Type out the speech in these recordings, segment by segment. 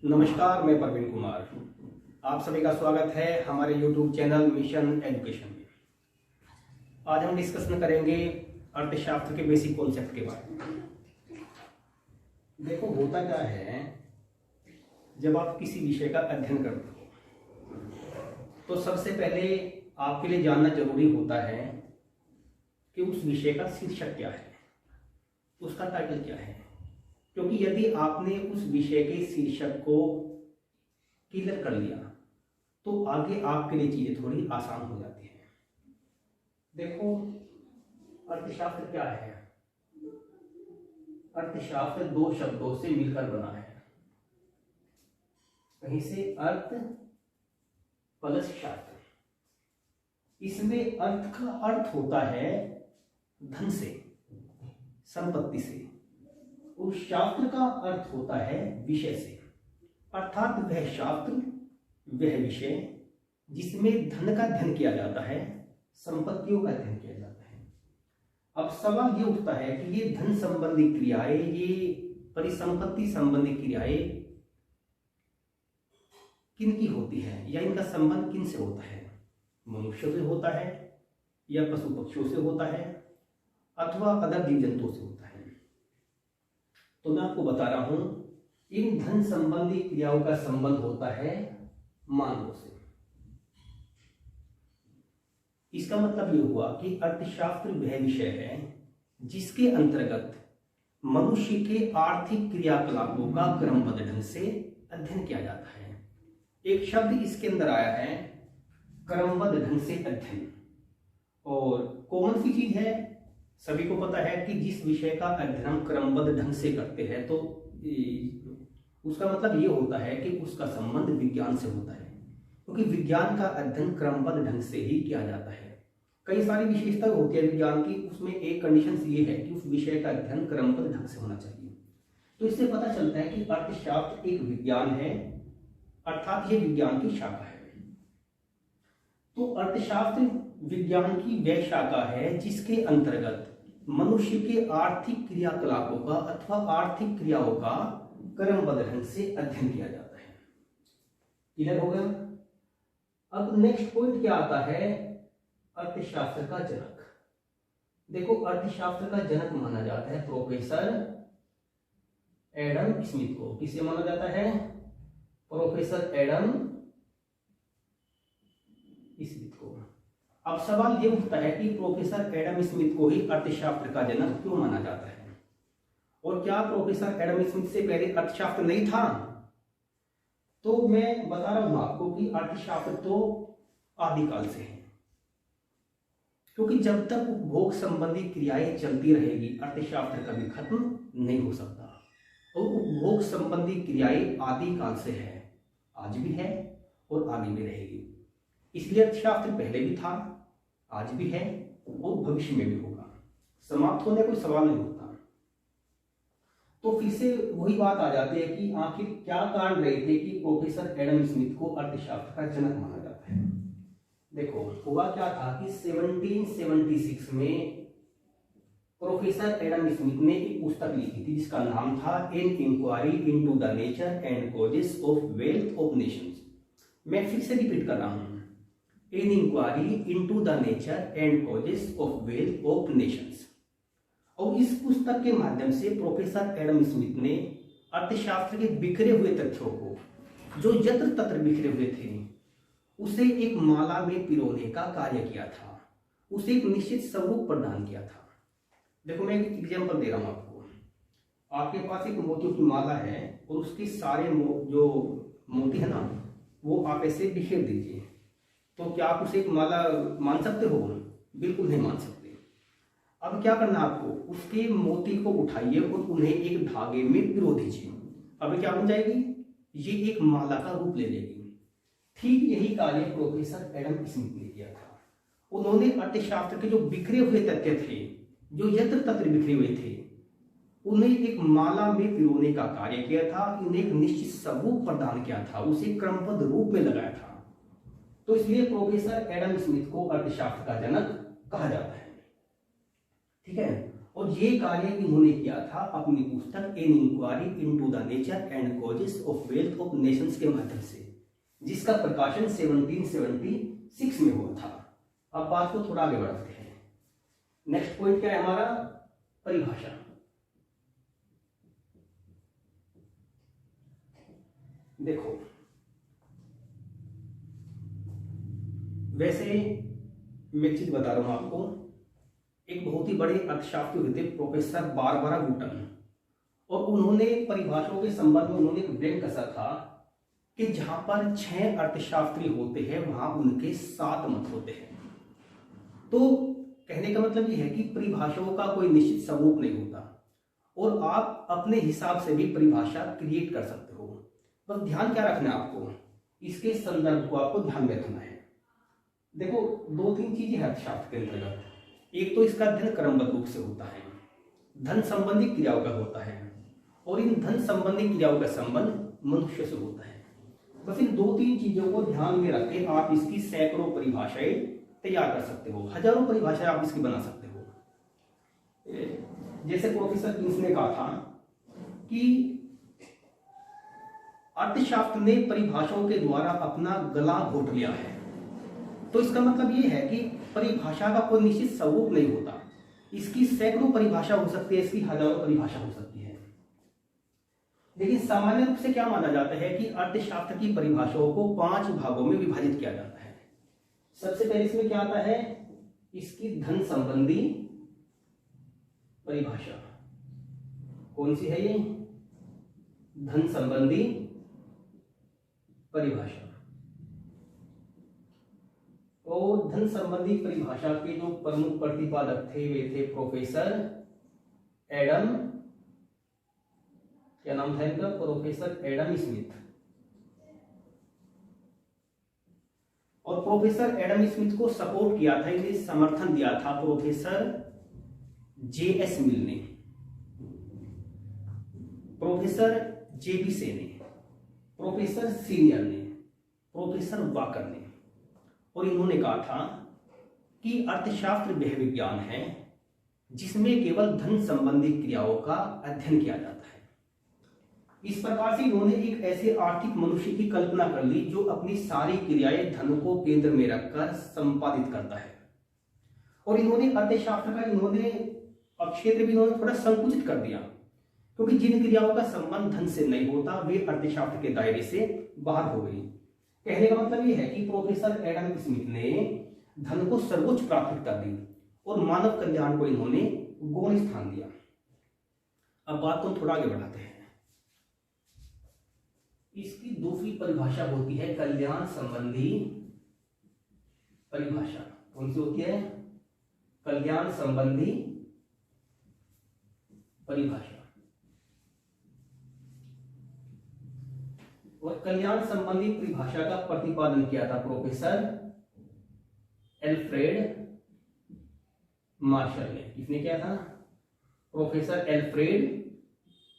नमस्कार, मैं प्रवीण कुमार। आप सभी का स्वागत है हमारे YouTube चैनल मिशन एजुकेशन में। आज हम डिस्कशन करेंगे अर्थशास्त्र के बेसिक कॉन्सेप्ट के बारे में। देखो, होता क्या है, जब आप किसी विषय का अध्ययन करते हो तो सबसे पहले आपके लिए जानना जरूरी होता है कि उस विषय का शीर्षक क्या है, उसका टाइटल क्या है। क्योंकि यदि आपने उस विषय के शीर्षक को क्लियर कर लिया तो आगे आपके लिए चीजें थोड़ी आसान हो जाती हैं। देखो, अर्थशास्त्र क्या है? अर्थशास्त्र दो शब्दों से मिलकर बना है। कहीं से अर्थ प्लस शास्त्र। इसमें अर्थ का अर्थ होता है धन से, संपत्ति से। उस शास्त्र का अर्थ होता है विषय से, अर्थात वह शास्त्र, वह विषय जिसमें धन का अध्ययन किया जाता है, संपत्तियों का अध्ययन किया जाता है। अब सवाल ये उठता है कि ये धन संबंधी क्रियाएं, ये परिसंपत्ति संबंधी क्रियाएं किन की होती है, या इनका संबंध किन से होता है? मनुष्यों से होता है, या पशु पक्षियों से होता है, अथवा अदर जीव जंतुओं से होता है? तो मैं आपको बता रहा हूं, इन धन संबंधी क्रियाओं का संबंध होता है मानवों से। इसका मतलब यह हुआ कि अर्थशास्त्र वह विषय है जिसके अंतर्गत मनुष्य के आर्थिक क्रियाकलापों का क्रमबद्ध ढंग से अध्ययन किया जाता है। एक शब्द इसके अंदर आया है, क्रमबद्ध ढंग से अध्ययन। और कौन सी चीज है? सभी को पता है कि जिस विषय का अध्ययन हम क्रमबद्ध ढंग से करते हैं तो उसका मतलब ये होता है कि उसका संबंध विज्ञान से होता है, क्योंकि विज्ञान का अध्ययन क्रमबद्ध ढंग से ही किया जाता है। कई सारी विशेषता होती है विज्ञान की, उसमें एक कंडीशन ये है कि उस विषय का अध्ययन क्रमबद्ध ढंग से होना चाहिए। तो इससे पता चलता है कि अर्थशास्त्र एक विज्ञान है, अर्थात ये विज्ञान की शाखा है। तो अर्थशास्त्र विज्ञान की वह शाखा है जिसके अंतर्गत मनुष्य के आर्थिक क्रियाकलापों का अथवा आर्थिक क्रियाओं का क्रमबद्ध ढंग से अध्ययन किया जाता है। क्लियर हो गया? अब नेक्स्ट पॉइंट क्या आता है? अर्थशास्त्र का जनक। देखो, अर्थशास्त्र का जनक माना जाता है प्रोफेसर एडम स्मिथ को। किसे माना जाता है? प्रोफेसर एडम स्मिथ को। अब सवाल ये उठता है कि प्रोफेसर एडम स्मिथ को ही अर्थशास्त्र का जनक क्यों माना जाता है? और क्या प्रोफेसर एडम स्मिथ से पहले अर्थशास्त्र नहीं था? तो मैं बता रहा हूं आपको कि अर्थशास्त्र तो आदिकाल से है, क्योंकि जब तक उपभोग संबंधी क्रियाएं चलती रहेगी अर्थशास्त्र कभी खत्म नहीं हो सकता। और उपभोग संबंधी क्रियाएं आदिकाल से है, आज भी है और आगे भी रहेगी। इसलिए अर्थशास्त्र पहले भी था, आज भी है और भविष्य में भी होगा। समाप्त होने कोई सवाल नहीं होता। तो फिर से वही बात आ जाती है कि आखिर क्या कारण रहे थे कि प्रोफेसर एडम स्मिथ को अर्थशास्त्र का जनक माना जाता है। देखो, हुआ क्या था कि 1776 में प्रोफेसर एडम स्मिथ ने एक पुस्तक लिखी थी जिसका नाम था an inquiry into the nature and causes of wealth of nations. मैं फिर से रिपीट कर रहा हूं, an inquiry into the nature and causes of wealth of nations. और इस पुस्तक के माध्यम से प्रोफेसर एडम स्मिथ ने अर्थशास्त्र के बिखरे हुए तथ्यों को, जो यत्र तत्र बिखरे हुए थे, उसे एक माला में पिरोने का कार्य किया था, उसे एक निश्चित स्वरूप प्रदान किया था। देखो, मैं एक एग्जांपल दे रहा हूं आपको। आपके पास एक मोतियों की माला है और उसके सारे जो मोती है ना, वो आप ऐसे बिखेर दीजिए, तो क्या आप उसे एक माला मान सकते हो? बिल्कुल नहीं मान सकते। अब क्या करना आपको? उसके मोती को उठाइए और उन्हें एक धागे में पिरो दीजिए। अब क्या बन जाएगी? ये एक माला का रूप ले लेगी। ठीक यही कार्य प्रोफेसर एडम स्मिथ ने किया था। उन्होंने अर्थशास्त्र के जो बिखरे हुए तथ्य थे, जो यत्र तत्र बिखरे हुए थे, उन्हें एक माला में पिरोने का कार्य किया था, उन्हें एक निश्चित स्वरूप प्रदान किया था, उसे क्रमबद्ध रूप में लगाया था। तो इसलिए प्रोफेसर एडम स्मिथ को अर्थशास्त्र का जनक कहा जाता है। ठीक है। और ये कार्य इन्होंने किया था अपनी पुस्तक an inquiry into the nature and causes of wealth of nations के माध्यम से, जिसका प्रकाशन 1776 में हुआ था। अब बात को थोड़ा आगे बढ़ाते हैं। नेक्स्ट पॉइंट क्या है हमारा? परिभाषा। देखो, वैसे मैं एक चीज बता रहा हूं आपको, एक बहुत ही बड़े अर्थशास्त्री हुए थे प्रोफेसर बारबरा गुटन, और उन्होंने परिभाषाओं के संबंध में उन्होंने एक व्यंग कसा था कि जहां पर 6 अर्थशास्त्री होते हैं वहां उनके 7 मत होते हैं। तो कहने का मतलब यह है कि परिभाषाओं का कोई निश्चित स्वरूप नहीं होता और आप अपने हिसाब से भी परिभाषा क्रिएट कर सकते हो। बस ध्यान क्या रखना है आपको, इसके संदर्भ को आपको ध्यान में रखना है। देखो, 2-3 चीजें हैं अर्थशास्त्र के अंतर्गत। एक तो इसका अध्ययन क्रमबद्ध रूप से होता है, धन संबंधी क्रियाओं का होता है, और इन धन संबंधी क्रियाओं का संबंध मनुष्य से होता है। बस इन 2-3 चीजों को ध्यान में रख के आप इसकी सैकड़ों परिभाषाएं तैयार कर सकते हो, हजारों परिभाषाएं आप इसकी बना सकते हो। जैसे प्रोफेसर किन्स ने कहा था कि अर्थशास्त्र ने परिभाषाओं के द्वारा अपना गला घोट लिया है। तो इसका मतलब यह है कि परिभाषा का कोई निश्चित स्वरूप नहीं होता, इसकी सैकड़ों परिभाषा हो सकती है, इसकी हजारों परिभाषा हो सकती है। लेकिन सामान्य रूप से क्या माना जाता है कि अर्थशास्त्र की परिभाषाओं को 5 भागों में विभाजित किया जाता है। सबसे पहले इसमें क्या आता है? इसकी धन संबंधी परिभाषा। कौन सी है ये? धन संबंधी परिभाषा। और धन संबंधी परिभाषा के जो प्रमुख प्रतिपादक थे वे थे प्रोफेसर एडम, क्या नाम था इनका? Professor Adam Smith. और प्रोफेसर एडम स्मिथ को सपोर्ट किया था, इन्हें समर्थन दिया था प्रोफेसर J.S. मिल ने, प्रोफेसर J.B. से ने, प्रोफेसर सीनियर ने, प्रोफेसर वाकर ने। और इन्होंने कहा था कि अर्थशास्त्र वह विज्ञान है जिसमें केवल धन संबंधी क्रियाओं का अध्ययन किया जाता है। इस प्रकार से इन्होंने एक ऐसे आर्थिक मनुष्य की कल्पना कर ली जो अपनी सारी क्रियाएं धन को केंद्र में रखकर संपादित करता है। और इन्होंने अर्थशास्त्र का क्षेत्र भी इन्होंने थोड़ा संकुचित कर दिया, क्योंकि जिन क्रियाओं का संबंध धन से नहीं होता वे अर्थशास्त्र के दायरे से बाहर हो गई। कहने का मतलब यह है कि प्रोफेसर एडम स्मिथ ने धन को सर्वोच्च प्राथमिकता दी और मानव कल्याण को इन्होंने गौण स्थान दिया। अब बात को थोड़ा आगे बढ़ाते हैं। इसकी दूसरी परिभाषा होती है कल्याण संबंधी परिभाषा। कौन सी होती है? कल्याण संबंधी परिभाषा। और कल्याण संबंधी परिभाषा का प्रतिपादन किया था प्रोफेसर एल्फ्रेड मार्शल ने। किसने किया था? प्रोफेसर एल्फ्रेड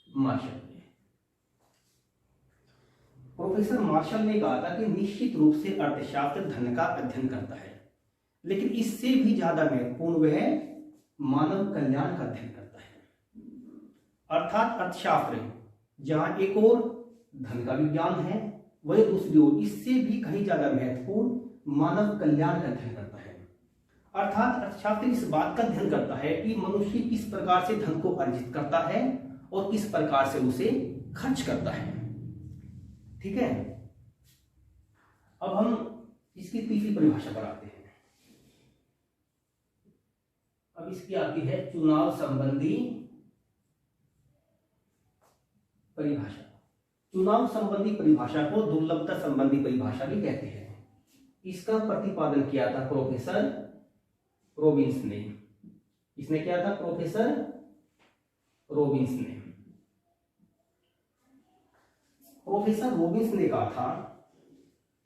मार्शल ने। प्रोफेसर मार्शल ने कहा था कि निश्चित रूप से अर्थशास्त्र धन का अध्ययन करता है, लेकिन इससे भी ज्यादा महत्वपूर्ण वह मानव कल्याण का अध्ययन करता है। अर्थात अर्थशास्त्र जहां एक और धन का विज्ञान है, वही दूसरी ओर इससे भी कहीं ज्यादा महत्वपूर्ण मानव कल्याण का अध्ययन करता है। अर्थात अर्थशास्त्र इस बात का अध्ययन करता है कि मनुष्य किस प्रकार से धन को अर्जित करता है और किस प्रकार से उसे खर्च करता है। ठीक है, अब हम इसकी तीसरी परिभाषा पर आते हैं। अब इसकी आती है चुनाव संबंधी परिभाषा। चुनाव संबंधी परिभाषा को दुर्लभता संबंधी परिभाषा भी कहते हैं। इसका प्रतिपादन किया था प्रोफेसर रॉबिन्स ने। इसने किया था? प्रोफेसर रॉबिन्स ने। प्रोफेसर रॉबिन्स ने कहा था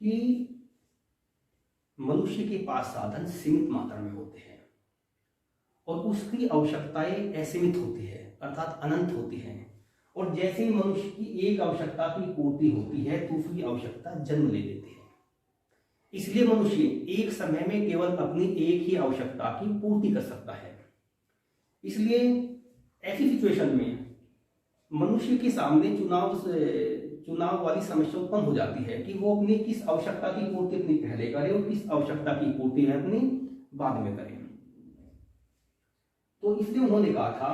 कि मनुष्य के पास साधन सीमित मात्रा में होते हैं और उसकी आवश्यकताएं असीमित होती है, अर्थात अनंत होती हैं। और जैसे ही मनुष्य की एक आवश्यकता की पूर्ति होती है, दूसरी आवश्यकता जन्म ले लेती है। इसलिए मनुष्य एक समय में केवल अपनी एक ही आवश्यकता की पूर्ति कर सकता है। इसलिए ऐसी सिचुएशन में मनुष्य के सामने चुनाव वाली समस्या उत्पन्न हो जाती है कि वो अपनी किस आवश्यकता की पूर्ति अपनी पहले करे और किस आवश्यकता की पूर्ति है अपनी बाद में करे। तो इसलिए उन्होंने कहा था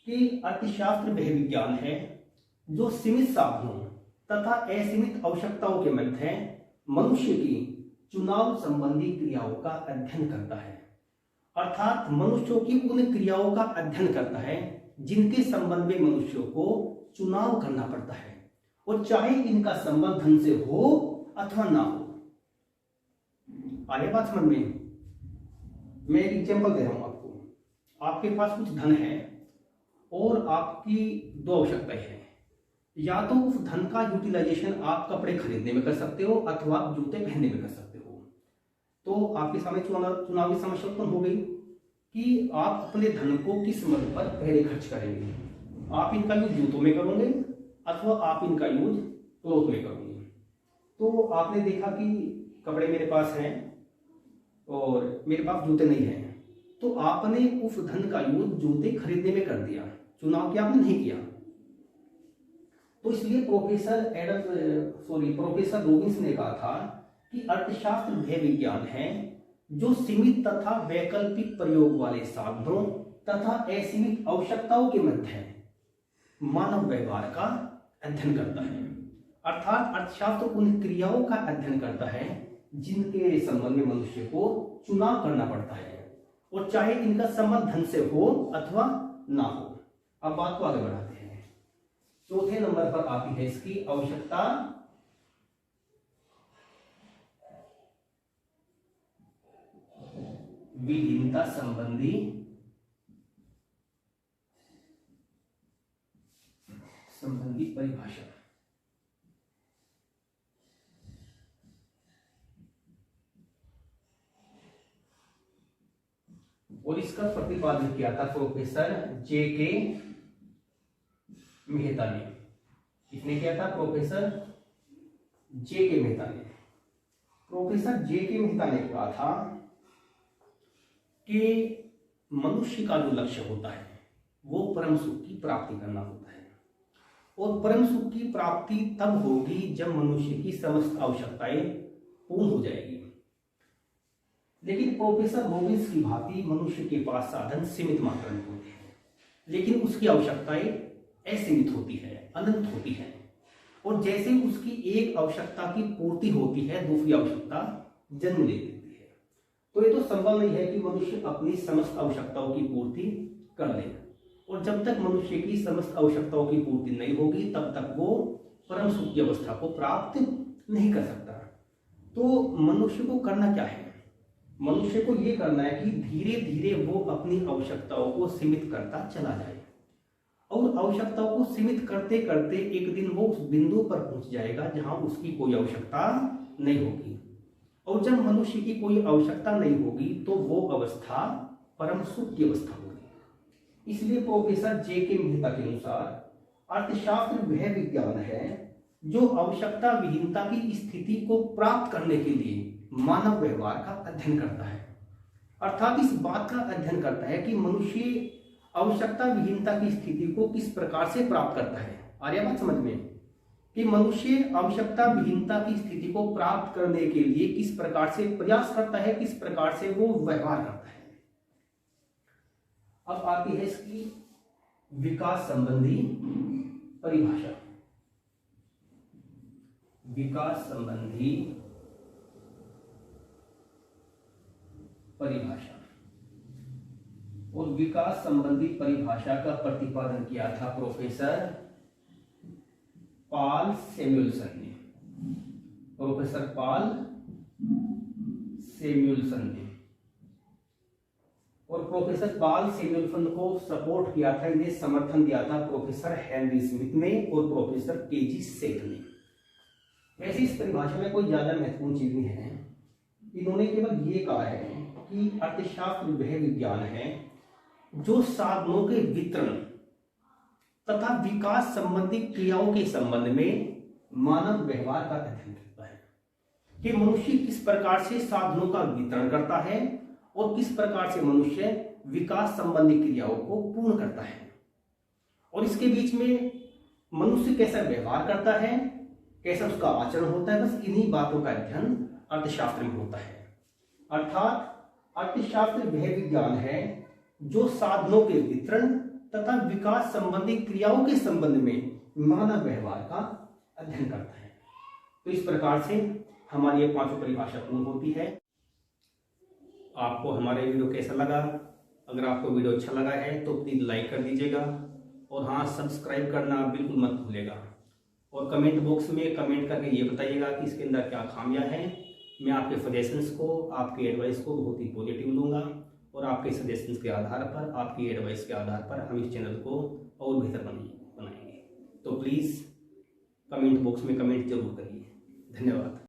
कि अर्थशास्त्र वह विज्ञान है जो सीमित साधनों तथा असीमित आवश्यकताओं के मध्य मनुष्य की चुनाव संबंधी क्रियाओं का अध्ययन करता है। अर्थात मनुष्यों की उन क्रियाओं का अध्ययन करता है जिनके संबंध में मनुष्यों को चुनाव करना पड़ता है, और चाहे इनका संबंध धन से हो अथवा ना हो। आगे बात समझ में? मैं एक एग्जांपल दे रहा हूं आपको। आपके पास कुछ धन है और आपकी दो आवश्यकताएं हैं। या तो उस धन का यूटिलाइजेशन आप कपड़े खरीदने में कर सकते हो अथवा आप जूते पहनने में कर सकते हो। तो आपके सामने चुनावी समस्या उत्पन्न हो गई कि आप अपने धन को किस मद पर पहले खर्च करेंगे। आप इनका यूज जूतों में करोगे अथवा आप इनका यूज क्लोथ में करोगे। तो आपने देखा कि कपड़े मेरे पास हैं और मेरे पास जूते नहीं हैं, तो आपने उस धन का यूज जूते खरीदने में कर दिया, चुनाव क्या आपने नहीं किया। तो इसलिए प्रोफेसर रॉबिन्स ने कहा था कि अर्थशास्त्र वह विज्ञान है जो सीमित तथा वैकल्पिक प्रयोग वाले साधनों तथा असीमित आवश्यकताओं के मध्य मानव व्यवहार का अध्ययन करता है। अर्थात अर्थशास्त्र उन क्रियाओं का अध्ययन करता है जिनके संबंध में मनुष्य को चुनाव करना पड़ता है, और चाहे इनका संबंध धन से हो अथवा ना हो। अब बात को आगे बढ़ाते हैं। चौथे नंबर पर आती है इसकी आवश्यकता विहीनता संबंधी परिभाषा। और इसका प्रतिपादन किया था प्रोफेसर J.K. मेहता ने। किसने किया था? Professor J.K. मेहता ने। Professor J.K. मेहता ने कहा था कि मनुष्य का जो लक्ष्य होता है वो परम सुख की प्राप्ति करना होता है, और परम सुख की प्राप्ति तब होगी जब मनुष्य की समस्त आवश्यकताएं पूर्ण हो जाएगी। लेकिन प्रोफेसर रॉबिन्स की भांति मनुष्य के पास साधन सीमित मात्रा में होते हैं, लेकिन उसकी आवश्यकताएं असीमित होती है, अनंत होती है। और जैसे उसकी एक आवश्यकता की पूर्ति होती है, दूसरी आवश्यकता जन्म ले लेती है। तो ये तो संभव नहीं है कि मनुष्य अपनी समस्त आवश्यकताओं की पूर्ति कर ले, और जब तक मनुष्य की समस्त आवश्यकताओं की पूर्ति नहीं होगी तब तक वो परम सुख की अवस्था को प्राप्त नहीं कर सकता। तो मनुष्य को करना क्या है? मनुष्य को ये करना है कि धीरे धीरे वो अपनी आवश्यकताओं को सीमित करता चला जाए, और आवश्यकताओं को सीमित करते करते एक दिन वो उस बिंदु पर पहुंच जाएगा जहां उसकी कोई आवश्यकता नहीं होगी। और जब मनुष्य की कोई आवश्यकता नहीं होगी तो वो अवस्था परम सुख की अवस्था होगी। इसलिए प्रोफेसर J.K. मेहता के अनुसार अर्थशास्त्र वह विज्ञान है जो आवश्यकता विहीनता की स्थिति को प्राप्त करने के लिए मानव व्यवहार का अध्ययन करता है। अर्थात इस बात का अध्ययन करता है कि मनुष्य आवश्यकता विहीनता की स्थिति को किस प्रकार से प्राप्त करता है। आर्या बात समझ में? कि मनुष्य आवश्यकता विहीनता की स्थिति को प्राप्त करने के लिए किस प्रकार से प्रयास करता है, किस प्रकार से वो व्यवहार करता है। अब आती है इसकी विकास संबंधी परिभाषा। विकास संबंधी परिभाषा। और विकास संबंधी परिभाषा का प्रतिपादन किया था प्रोफेसर पॉल सैमुएल्सन ने। प्रोफेसर पॉल सैमुएल्सन ने। और प्रोफेसर पॉल सैमुएल्सन को सपोर्ट किया था, इन्हें समर्थन दिया था प्रोफेसर हेनरी स्मिथ ने और प्रोफेसर के.जी. सेठ ने। वैसे इस परिभाषा में कोई ज्यादा महत्वपूर्ण चीज नहीं है। इन्होंने केवल ये कहा है कि अर्थशास्त्र वह विज्ञान है जो साधनों के वितरण तथा विकास संबंधी क्रियाओं के संबंध में मानव व्यवहार का अध्ययन करता है कि मनुष्य किस प्रकार से साधनों का वितरण करता है और किस प्रकार से मनुष्य विकास संबंधी क्रियाओं को पूर्ण करता है। और इसके बीच में मनुष्य कैसा व्यवहार करता है, कैसा उसका आचरण होता है, बस इन्हीं बातों का अध्ययन अर्थशास्त्र में होता है। अर्थात अर्थशास्त्र वह विज्ञान है जो साधनों के वितरण तथा विकास संबंधी क्रियाओं के संबंध में मानव व्यवहार का अध्ययन करता है। तो इस प्रकार से हमारी ये पांचों परिभाषा पूर्ण होती है। आपको हमारा वीडियो कैसा लगा? अगर आपको वीडियो अच्छा लगा है तो प्लीज लाइक कर दीजिएगा और हाँ, सब्सक्राइब करना बिल्कुल मत भूलिएगा। और कमेंट बॉक्स में कमेंट करके ये बताइएगा कि इसके अंदर क्या खामियां हैं। मैं आपके सजेशंस को, आपके एडवाइस को बहुत ही पॉजिटिव लूँगा और आपके सजेशंस के आधार पर, आपकी एडवाइस के आधार पर हम इस चैनल को और बेहतर बनाएंगे। तो प्लीज़ कमेंट बॉक्स में कमेंट जरूर करिए। धन्यवाद।